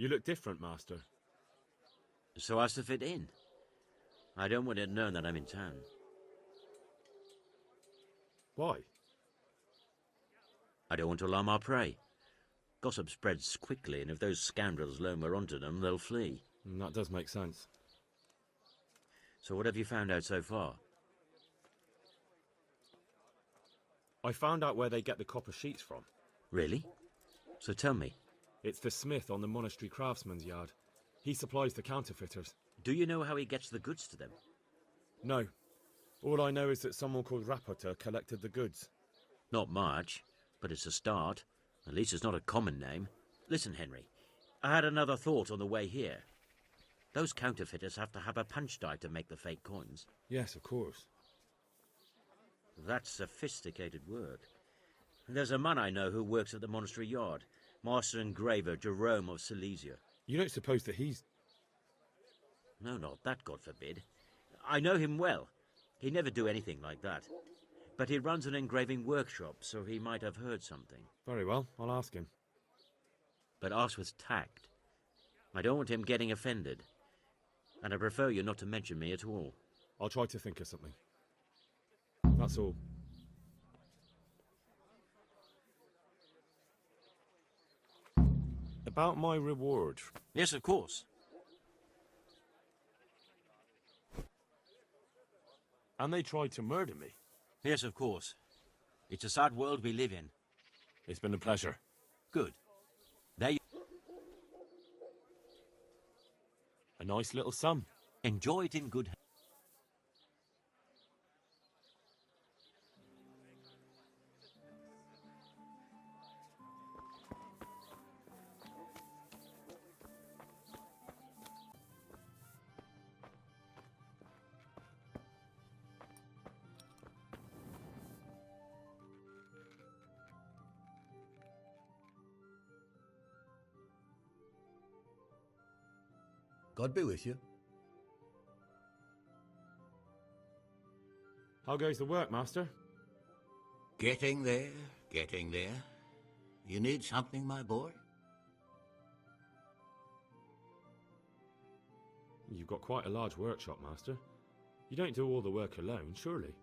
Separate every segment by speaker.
Speaker 1: You look different, Master.
Speaker 2: So as to fit in. I don't want it known that I'm in town.
Speaker 1: Why?
Speaker 2: I don't want to alarm our prey. Gossip spreads quickly, and if those scoundrels learn we're onto them, they'll flee.
Speaker 1: That does make sense.
Speaker 2: So what have you found out so far?
Speaker 1: I found out where they get the copper sheets from.
Speaker 2: Really? So tell me.
Speaker 1: It's the smith on the monastery craftsman's yard. He supplies the counterfeiters.
Speaker 2: Do you know how he gets the goods to them?
Speaker 1: No. All I know is that someone called Rapporteur collected the goods.
Speaker 2: Not much, but it's a start. At least it's not a common name. Listen, Henry, I had another thought on the way here. Those counterfeiters have to have a punch die to make the fake coins.
Speaker 1: Yes, of course.
Speaker 2: That's sophisticated work. There's a man I know who works at the monastery yard, Master Engraver Jerome of Silesia.
Speaker 1: You don't suppose that he's...
Speaker 2: No, not that, God forbid. I know him well. He'd never do anything like that. But he runs an engraving workshop, so he might have heard something.
Speaker 1: Very well, I'll ask him.
Speaker 2: But ask with tact. I don't want him getting offended. And I prefer you not to mention me at all.
Speaker 1: I'll try to think of something. That's all. About my reward.
Speaker 2: Yes, of course.
Speaker 1: And they tried to murder me.
Speaker 2: Yes, of course. It's a sad world we live in.
Speaker 1: It's been a pleasure.
Speaker 2: Good. There you...
Speaker 1: A nice little sum.
Speaker 2: Enjoy it in good health.
Speaker 3: God be with you.
Speaker 1: How goes the work, Master?
Speaker 3: Getting there, getting there. You need something, my boy?
Speaker 1: You've got quite a large workshop, Master. You don't do all the work alone, surely?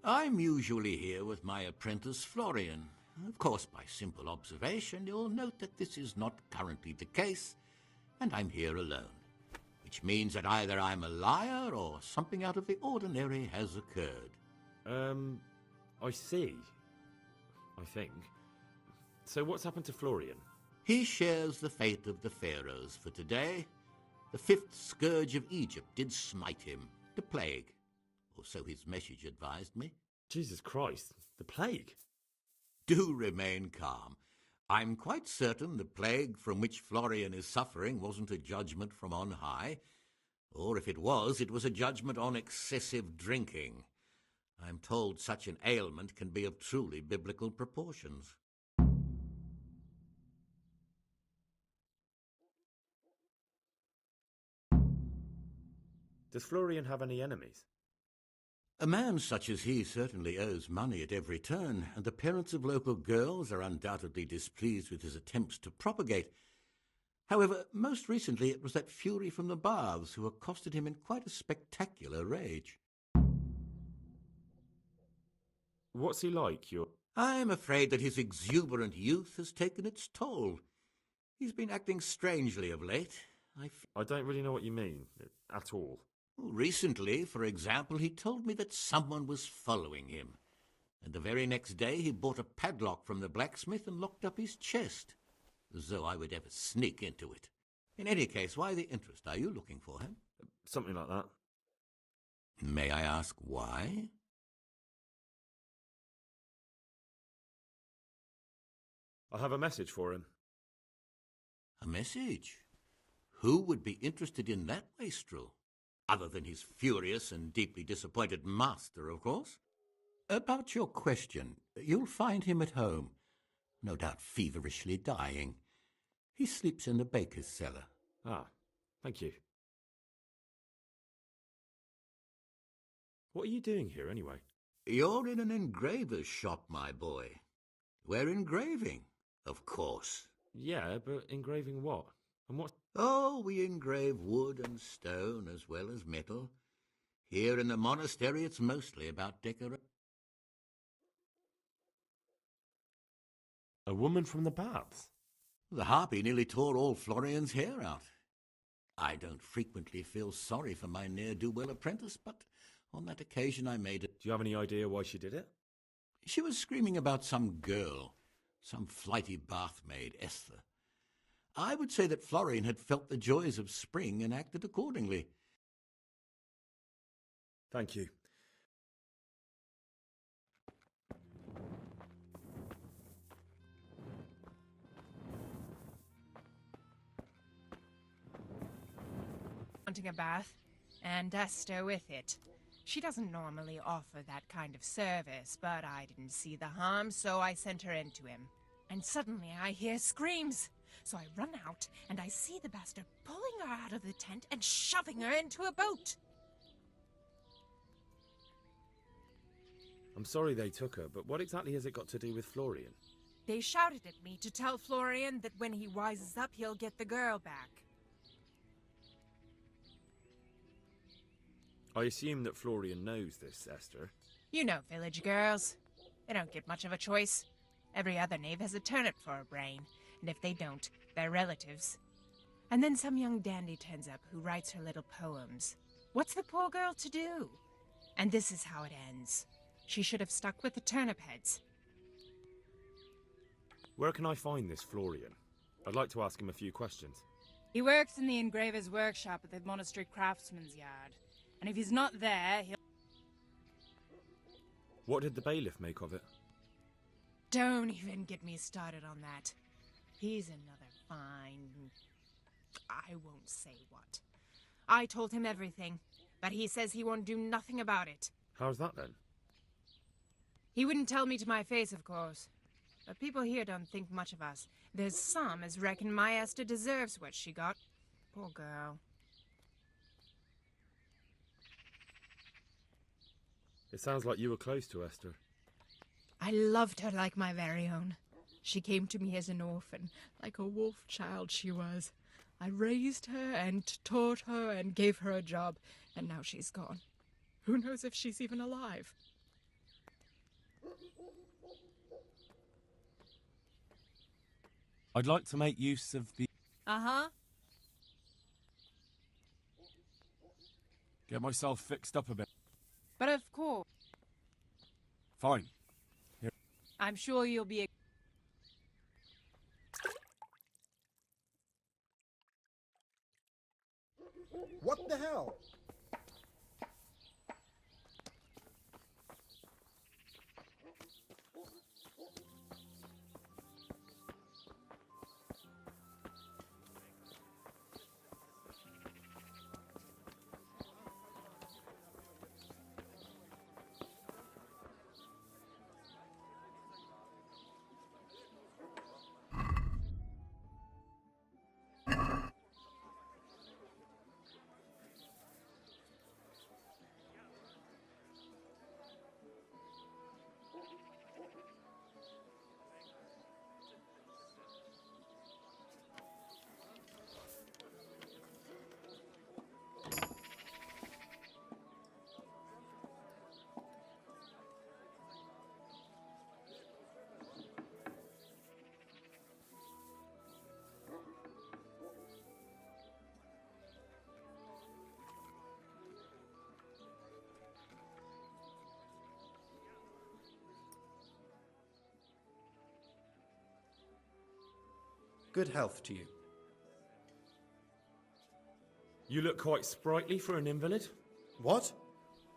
Speaker 3: I'm usually here with my apprentice, Florian. Of course, by simple observation, you'll note that this is not currently the case, and I'm here alone. Which means that either I'm a liar or something out of the ordinary has occurred.
Speaker 1: I see. I think. So what's happened to Florian?
Speaker 3: He shares the fate of the pharaohs for today. The fifth scourge of Egypt did smite him, the plague. Or so his message advised me.
Speaker 1: Jesus Christ, the plague?
Speaker 3: Do remain calm. I'm quite certain the plague from which Florian is suffering wasn't a judgment from on high, or if it was a judgment on excessive drinking. I'm told such an ailment can be of truly biblical proportions.
Speaker 1: Does Florian have any enemies?
Speaker 3: A man such as he certainly owes money at every turn, and the parents of local girls are undoubtedly displeased with his attempts to propagate. However, most recently it was that fury from the baths who accosted him in quite a spectacular rage.
Speaker 1: What's he like,
Speaker 3: I'm afraid that his exuberant youth has taken its toll. He's been acting strangely of late.
Speaker 1: I don't really know what you mean, at all.
Speaker 3: Recently, for example, he told me that someone was following him. And the very next day he bought a padlock from the blacksmith and locked up his chest, as though I would ever sneak into it. In any case, why the interest? Are you looking for him?
Speaker 1: Something like that.
Speaker 3: May I ask why?
Speaker 1: I have a message for him.
Speaker 3: A message? Who would be interested in that wastrel? Other than his furious and deeply disappointed master, of course. About your question, you'll find him at home, no doubt feverishly dying. He sleeps in the baker's cellar.
Speaker 1: Ah, thank you. What are you doing here, anyway?
Speaker 3: You're in an engraver's shop, my boy. We're engraving, of course.
Speaker 1: Yeah, but engraving what? And what?
Speaker 3: Oh, we engrave wood and stone as well as metal. Here in the monastery, it's mostly about decoration.
Speaker 1: A woman from the baths?
Speaker 3: The harpy nearly tore all Florian's hair out. I don't frequently feel sorry for my ne'er-do-well apprentice, but on that occasion I made it.
Speaker 1: Do you have any idea why she did it?
Speaker 3: She was screaming about some girl, some flighty bath-maid, Esther. I would say that Florian had felt the joys of spring and acted accordingly.
Speaker 1: Thank you.
Speaker 4: Wanting a bath, and Esther with it. She doesn't normally offer that kind of service, but I didn't see the harm, so I sent her in to him. And suddenly I hear screams. So I run out, and I see the bastard pulling her out of the tent and shoving her into a boat.
Speaker 1: I'm sorry they took her, but what exactly has it got to do with Florian?
Speaker 4: They shouted at me to tell Florian that when he wises up, he'll get the girl back.
Speaker 1: I assume that Florian knows this, Esther.
Speaker 4: You know village girls. They don't get much of a choice. Every other knave has a turnip for a brain, and if they don't, they're relatives. And then some young dandy turns up who writes her little poems. What's the poor girl to do? And this is how it ends. She should have stuck with the turnip heads.
Speaker 1: Where can I find this Florian? I'd like to ask him a few questions.
Speaker 5: He works in the engraver's workshop at the monastery craftsman's yard. And if he's not there, he'll...
Speaker 1: What did the bailiff make of it?
Speaker 4: Don't even get me started on that. He's another fine... I won't say what. I told him everything, but he says he won't do nothing about it.
Speaker 1: How's that then?
Speaker 4: He wouldn't tell me to my face, of course. But people here don't think much of us. There's some as reckon my Esther deserves what she got. Poor girl.
Speaker 1: It sounds like you were close to Esther.
Speaker 4: I loved her like my very own. She came to me as an orphan, like a wolf child she was. I raised her and taught her and gave her a job, and now she's gone. Who knows if she's even alive?
Speaker 1: I'd like to make use of the...
Speaker 5: Uh-huh.
Speaker 1: Get myself fixed up a bit.
Speaker 5: But of course,
Speaker 1: Fine.
Speaker 5: I'm sure you'll be...
Speaker 6: What the hell? Good health to you.
Speaker 1: You look quite sprightly for an invalid.
Speaker 6: What?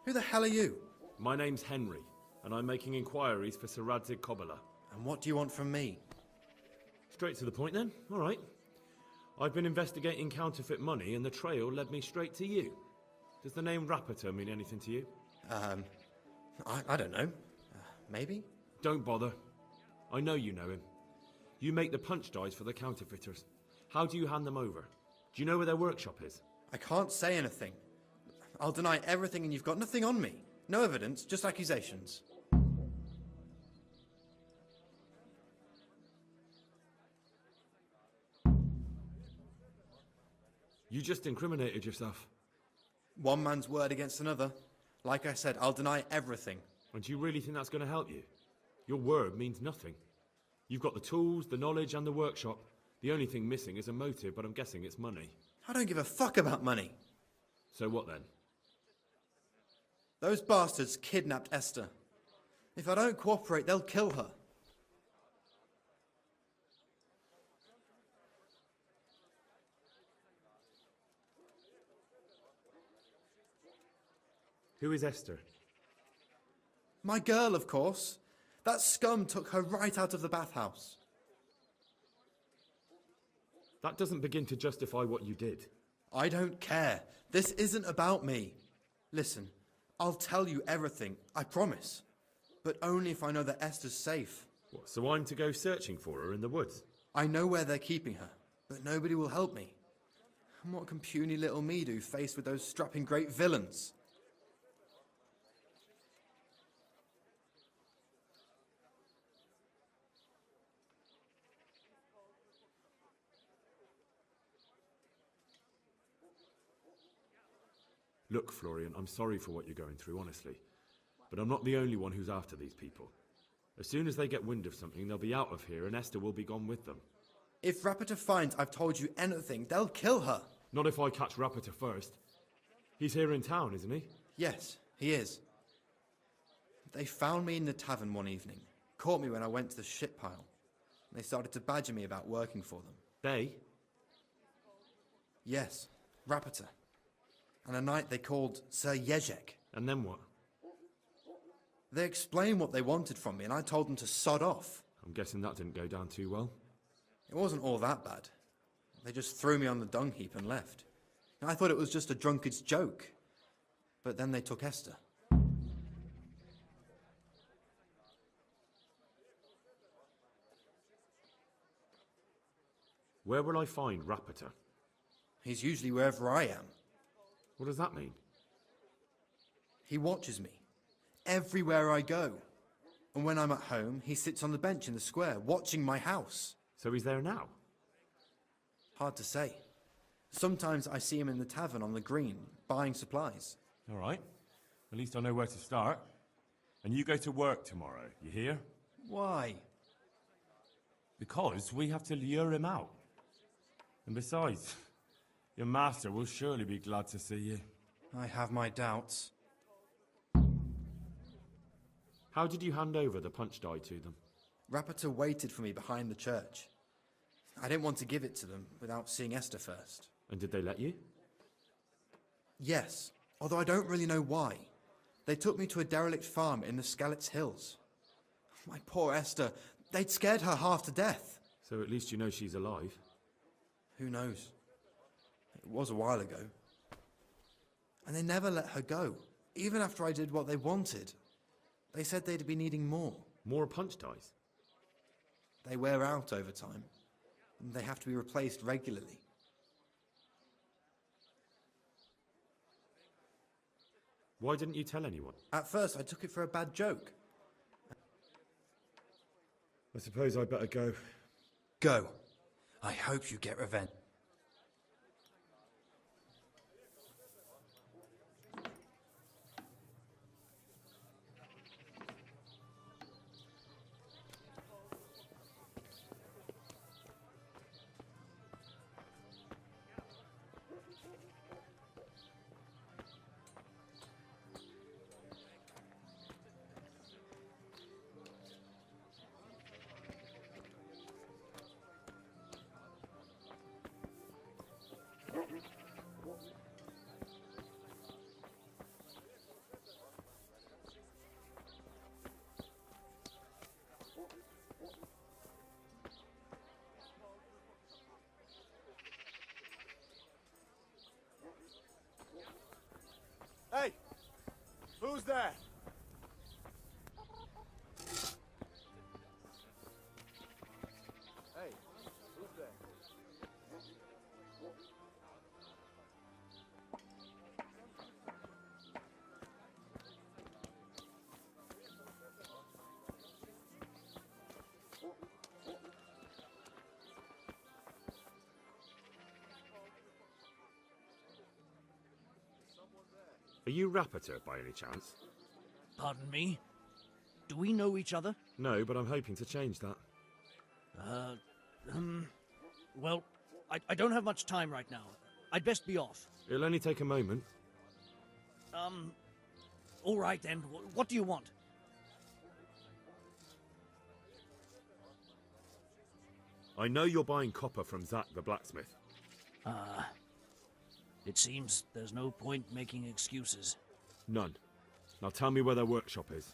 Speaker 6: Who the hell are you?
Speaker 1: My name's Henry, and I'm making inquiries for Sir Radzig Kobyla.
Speaker 6: And what do you want from me?
Speaker 1: Straight to the point then. All right. I've been investigating counterfeit money, and the trail led me straight to you. Does the name Rapporteur mean anything to you?
Speaker 6: I don't know. Maybe?
Speaker 1: Don't bother. I know you know him. You make the punch dies for the counterfeiters. How do you hand them over? Do you know where their workshop is?
Speaker 6: I can't say anything. I'll deny everything and you've got nothing on me. No evidence, just accusations.
Speaker 1: You just incriminated yourself.
Speaker 6: One man's word against another. Like I said, I'll deny everything.
Speaker 1: And do you really think that's going to help you? Your word means nothing. You've got the tools, the knowledge, and the workshop. The only thing missing is a motive, but I'm guessing it's money.
Speaker 6: I don't give a fuck about money.
Speaker 1: So what then?
Speaker 6: Those bastards kidnapped Esther. If I don't cooperate, they'll kill her.
Speaker 1: Who is Esther?
Speaker 6: My girl, of course. That scum took her right out of the bathhouse.
Speaker 1: That doesn't begin to justify what you did.
Speaker 6: I don't care. This isn't about me. Listen, I'll tell you everything, I promise. But only if I know that Esther's safe.
Speaker 1: What, so I'm to go searching for her in the woods?
Speaker 6: I know where they're keeping her, but nobody will help me. And what can puny little me do faced with those strapping great villains?
Speaker 1: Look, Florian, I'm sorry for what you're going through, honestly. But I'm not the only one who's after these people. As soon as they get wind of something, they'll be out of here and Esther will be gone with them.
Speaker 6: If Rapiter finds I've told you anything, they'll kill her.
Speaker 1: Not if I catch Rapiter first. He's here in town, isn't he?
Speaker 6: Yes, he is. They found me in the tavern one evening, caught me when I went to the shit pile. They started to badger me about working for them.
Speaker 1: They?
Speaker 6: Yes, Rapiter. And a knight they called Sir Jezek.
Speaker 1: And then what?
Speaker 6: They explained what they wanted from me, and I told them to sod off.
Speaker 1: I'm guessing that didn't go down too well.
Speaker 6: It wasn't all that bad. They just threw me on the dung heap and left. I thought it was just a drunkard's joke. But then they took Esther.
Speaker 1: Where will I find Rapiter?
Speaker 6: He's usually wherever I am.
Speaker 1: What does that mean?
Speaker 6: He watches me. Everywhere I go. And when I'm at home, he sits on the bench in the square, watching my house.
Speaker 1: So he's there now?
Speaker 6: Hard to say. Sometimes I see him in the tavern on the green, buying supplies.
Speaker 7: All right. At least I know where to start. And you go to work tomorrow, you hear?
Speaker 6: Why?
Speaker 7: Because we have to lure him out. And besides, your master will surely be glad to see you.
Speaker 6: I have my doubts.
Speaker 1: How did you hand over the punch die to them?
Speaker 6: Rapiter waited for me behind the church. I didn't want to give it to them without seeing Esther first.
Speaker 1: And did they let you?
Speaker 6: Yes, although I don't really know why. They took me to a derelict farm in the Skalitz Hills. My poor Esther, they'd scared her half to death.
Speaker 1: So at least you know she's alive.
Speaker 6: Who knows? It was a while ago. And they never let her go, even after I did what they wanted. They said they'd be needing more.
Speaker 1: More punch dies?
Speaker 6: They wear out over time, and they have to be replaced regularly.
Speaker 1: Why didn't you tell anyone?
Speaker 6: At first, I took it for a bad joke.
Speaker 1: I suppose I'd better go.
Speaker 6: Go. I hope you get revenge.
Speaker 8: Hey! Who's there? Hey, who's there?
Speaker 1: Are you Rapiter by any chance?
Speaker 9: Pardon me? Do we know each other?
Speaker 1: No, but I'm hoping to change that.
Speaker 9: Well, I don't have much time right now. I'd best be off.
Speaker 1: It'll only take a moment.
Speaker 9: All right then. What do you want?
Speaker 1: I know you're buying copper from Zack the blacksmith.
Speaker 9: It seems there's no point making excuses.
Speaker 1: None. Now tell me where their workshop is.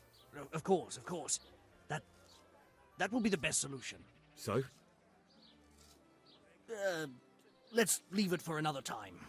Speaker 9: Of course. That will be the best solution.
Speaker 1: So?
Speaker 9: Let's leave it for another time.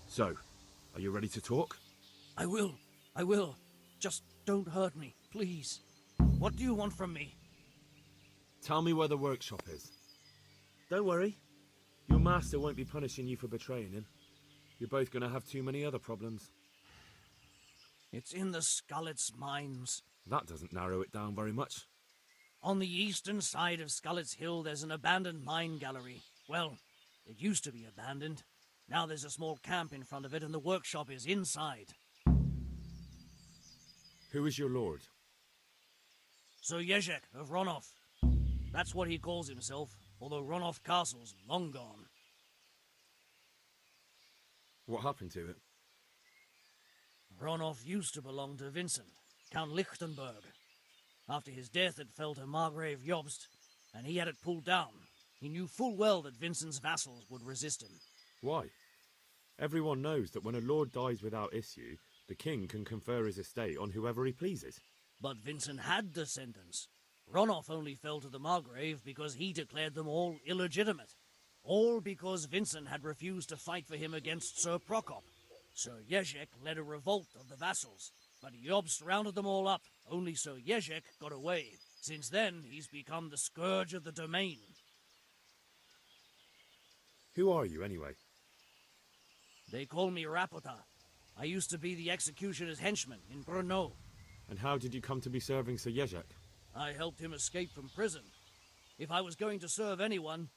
Speaker 1: So, are you ready to talk?
Speaker 9: I will. Just don't hurt me, please. What do you want from me?
Speaker 1: Tell me where the workshop is. Don't worry. Your master won't be punishing you for betraying him. You're both going to have too many other problems.
Speaker 9: It's in the Skullet's mines.
Speaker 1: That doesn't narrow it down very much.
Speaker 9: On the eastern side of Skullet's Hill, there's an abandoned mine gallery. Well, it used to be abandoned. Now there's a small camp in front of it, and the workshop is inside.
Speaker 1: Who is your lord?
Speaker 9: Sir Jezek of Ronov. That's what he calls himself, although Ronov Castle's long gone.
Speaker 1: What happened to it?
Speaker 9: Ronov used to belong to Vincent, Count Lichtenberg. After his death, it fell to Margrave Jobst, and he had it pulled down. He knew full well that Vincent's vassals would resist him.
Speaker 1: Why? Everyone knows that when a lord dies without issue, the king can confer his estate on whoever he pleases.
Speaker 9: But Vincent had descendants. Ronov only fell to the Margrave because he declared them all illegitimate. All because Vincent had refused to fight for him against Sir Prokop. Sir Jezek led a revolt of the vassals, but Jobst rounded them all up. Only Sir Jezek got away. Since then, he's become the scourge of the domain.
Speaker 1: Who are you, anyway?
Speaker 9: They call me Rapota. I used to be the executioner's henchman in Brno.
Speaker 1: And how did you come to be serving Sir Jezek?
Speaker 9: I helped him escape from prison. If I was going to serve anyone,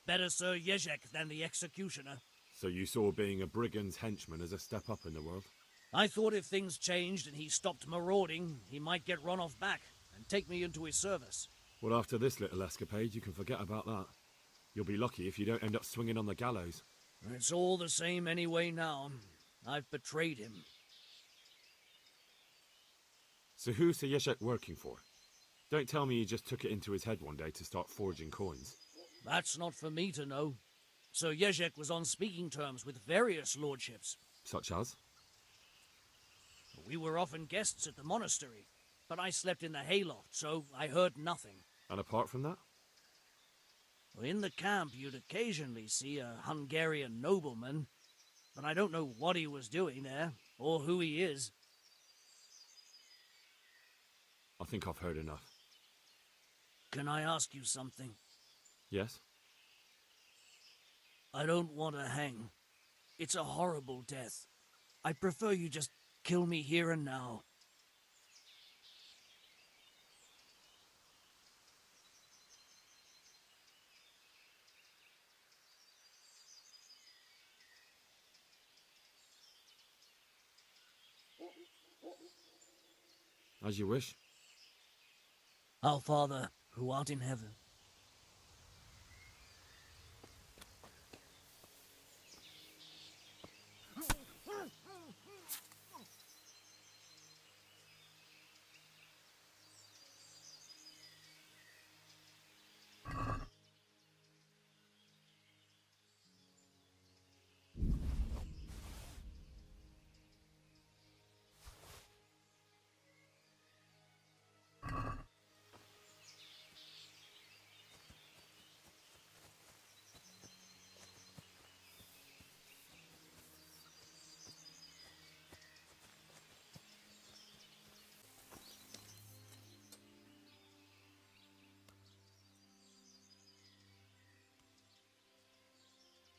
Speaker 9: better Sir Jezek than the executioner.
Speaker 1: So you saw being a brigand's henchman as a step up in the world?
Speaker 9: I thought if things changed and he stopped marauding, he might get Ronov back and take me into his service.
Speaker 1: Well, after this little escapade, you can forget about that. You'll be lucky if you don't end up swinging on the gallows.
Speaker 9: It's all the same anyway now. I've betrayed him.
Speaker 1: So who's Sir Jezek working for? Don't tell me he just took it into his head one day to start forging coins.
Speaker 9: That's not for me to know. Sir Jezek was on speaking terms with various lordships.
Speaker 1: Such as?
Speaker 9: We were often guests at the monastery, but I slept in the hayloft, so I heard nothing.
Speaker 1: And apart from that?
Speaker 9: In the camp, you'd occasionally see a Hungarian nobleman, but I don't know what he was doing there, or who he is.
Speaker 1: I think I've heard enough.
Speaker 9: Can I ask you something?
Speaker 1: Yes?
Speaker 9: I don't want to hang. It's a horrible death. I prefer you just kill me here and now.
Speaker 1: As you wish.
Speaker 9: Our Father, who art in heaven.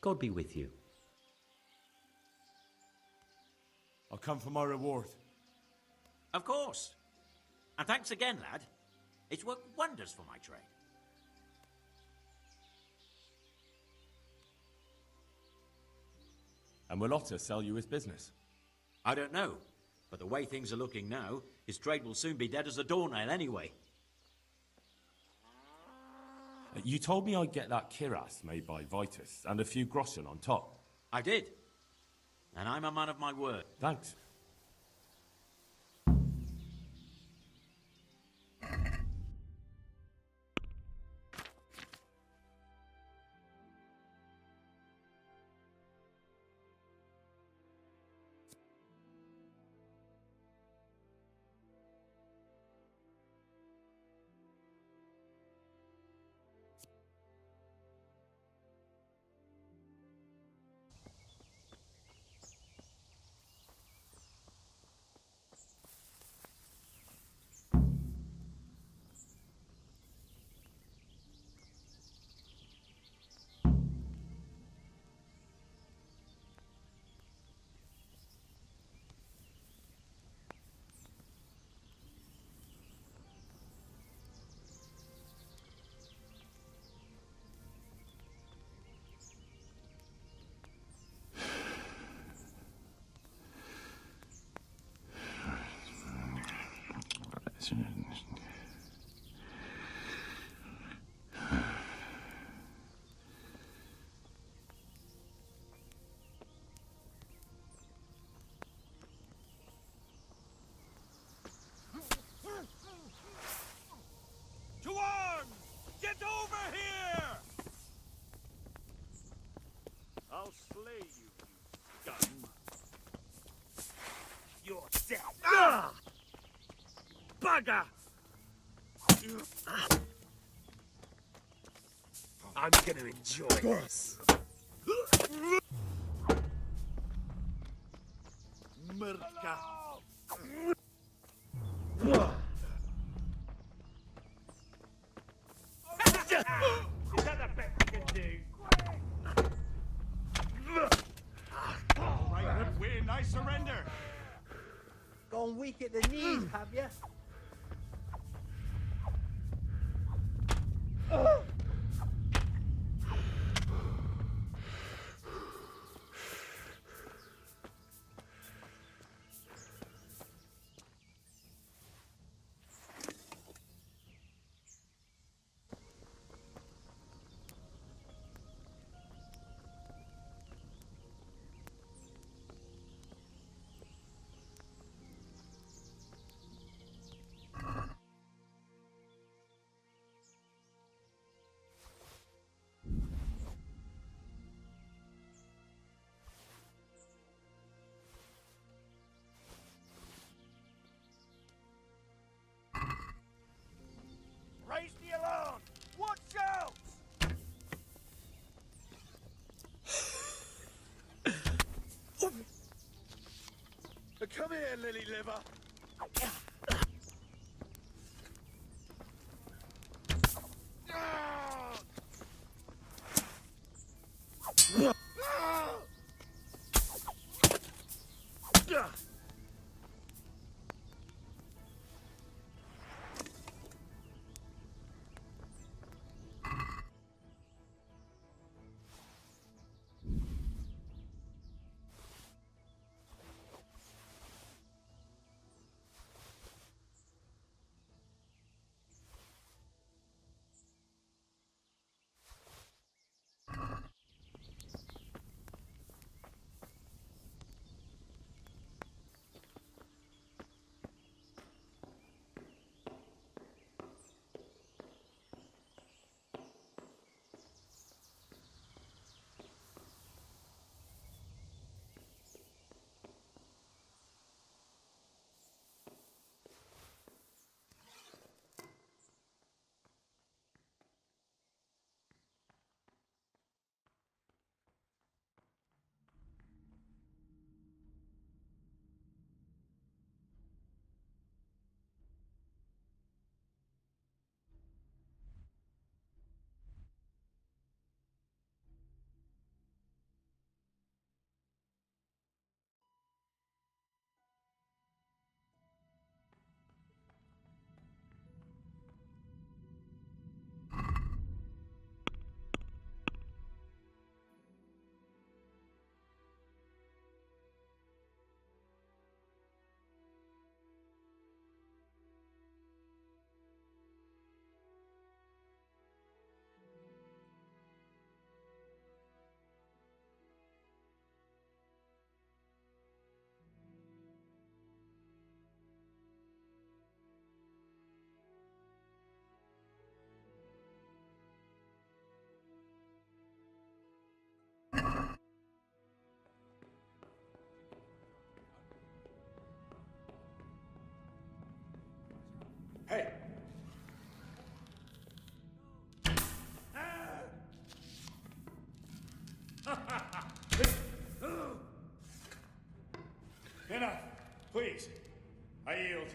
Speaker 2: God be with you.
Speaker 7: I'll come for my reward.
Speaker 2: Of course. And thanks again, lad. It's worked wonders for my trade.
Speaker 7: And will Otter sell you his business?
Speaker 2: I don't know, but the way things are looking now, his trade will soon be dead as a doornail anyway.
Speaker 7: You told me I'd get that kiras made by Vitus, and a few groschen on top.
Speaker 2: I did. And I'm a man of my word.
Speaker 7: Thanks.
Speaker 8: To arms! Get over here! I'll slay you, you scum. You're dead. Ah! Bugger! I'm gonna enjoy this. Murka. Is that the best you can do? All right, good win. Nice surrender.
Speaker 10: Gone weak at the knees, have you?
Speaker 8: here, lily liver. Hey! Enough, please. I yield.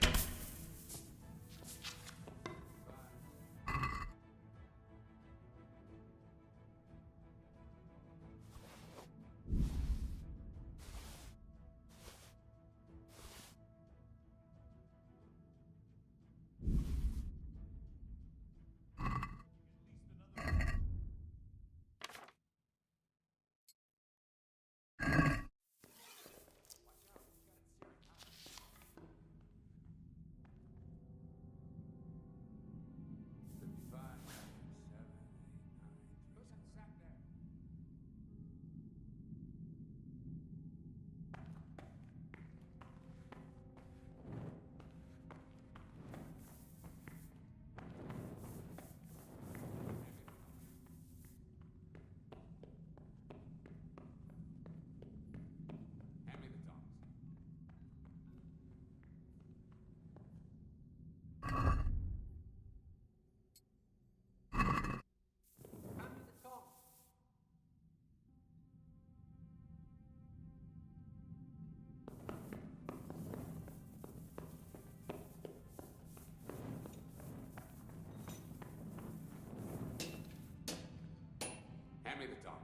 Speaker 11: Hand me the tongs.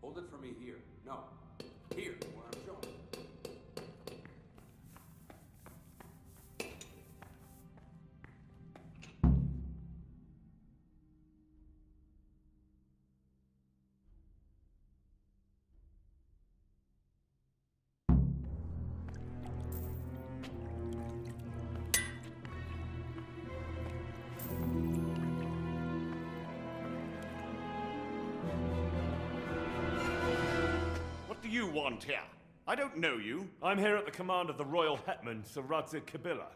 Speaker 11: Hold it for me here. No. Here, where I'm showing.
Speaker 8: What do you want here? I don't know you.
Speaker 1: I'm here at the command of the royal hetman, Sir Radzig Kabila.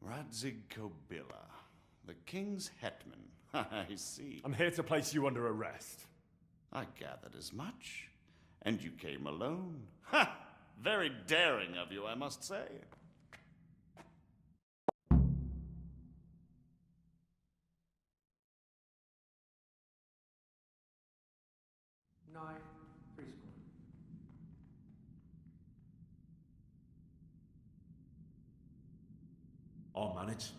Speaker 8: Radzig Kobila, the king's hetman. I see.
Speaker 1: I'm here to place you under arrest.
Speaker 8: I gathered as much. And you came alone. Ha! Very daring of you, I must say.
Speaker 11: Nine, 3 score.
Speaker 1: I'll manage.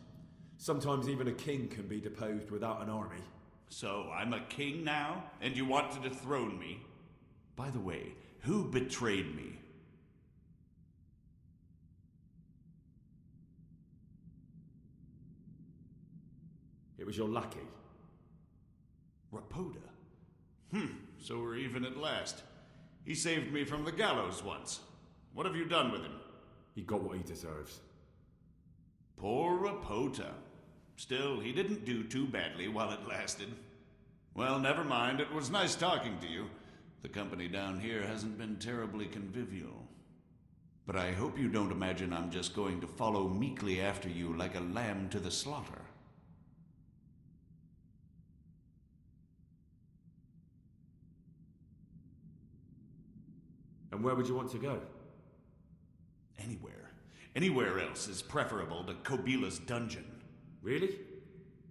Speaker 1: Sometimes even a king can be deposed without an army.
Speaker 8: So I'm a king now, and you want to dethrone me? By the way, who betrayed me?
Speaker 1: It was your lackey.
Speaker 8: Rapoda? So we're even at last. He saved me from the gallows once. What have you done with him?
Speaker 1: He got what he deserves.
Speaker 8: Poor Rapota. Still, he didn't do too badly while it lasted. Well, never mind. It was nice talking to you. The company down here hasn't been terribly convivial. But I hope you don't imagine I'm just going to follow meekly after you like a lamb to the slaughter.
Speaker 1: And where would you want to go?
Speaker 8: Anywhere. Anywhere else is preferable to Kobila's dungeon.
Speaker 1: Really?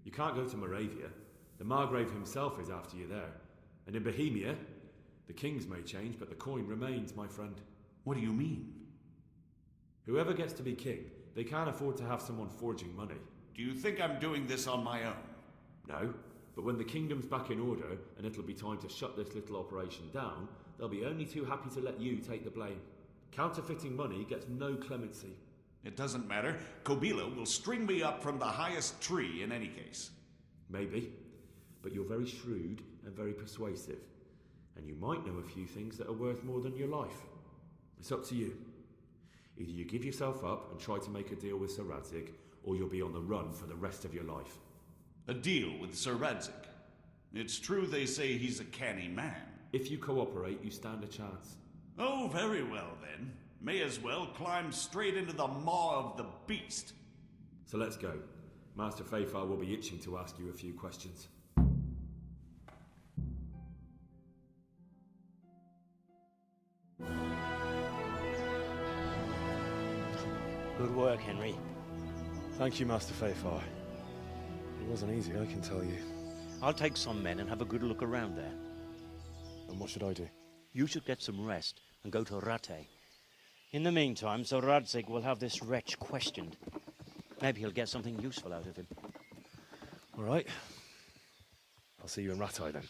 Speaker 1: You can't go to Moravia. The Margrave himself is after you there. And in Bohemia, the kings may change, but the coin remains, my friend.
Speaker 8: What do you mean?
Speaker 1: Whoever gets to be king, they can't afford to have someone forging money.
Speaker 8: Do you think I'm doing this on my own?
Speaker 1: No, but when the kingdom's back in order, and it'll be time to shut this little operation down, they'll be only too happy to let you take the blame. Counterfeiting money gets no clemency.
Speaker 8: It doesn't matter. Kobila will string me up from the highest tree in any case.
Speaker 1: Maybe, but you're very shrewd and very persuasive. And you might know a few things that are worth more than your life. It's up to you. Either you give yourself up and try to make a deal with Sir Radzig, or you'll be on the run for the rest of your life.
Speaker 8: A deal with Sir Radzig? It's true they say he's a canny man.
Speaker 1: If you cooperate, you stand a chance.
Speaker 8: Oh, very well then. May as well climb straight into the maw of the beast.
Speaker 1: So let's go. Master Fafar will be itching to ask you a few questions.
Speaker 2: Good work, Henry.
Speaker 7: Thank you, Master Fafar. It wasn't easy, I can tell you.
Speaker 2: I'll take some men and have a good look around there.
Speaker 7: And what should I do?
Speaker 2: You should get some rest and go to Rate. In the meantime, Sir Radzig will have this wretch questioned. Maybe he'll get something useful out of him.
Speaker 7: All right. I'll see you in Ratai then.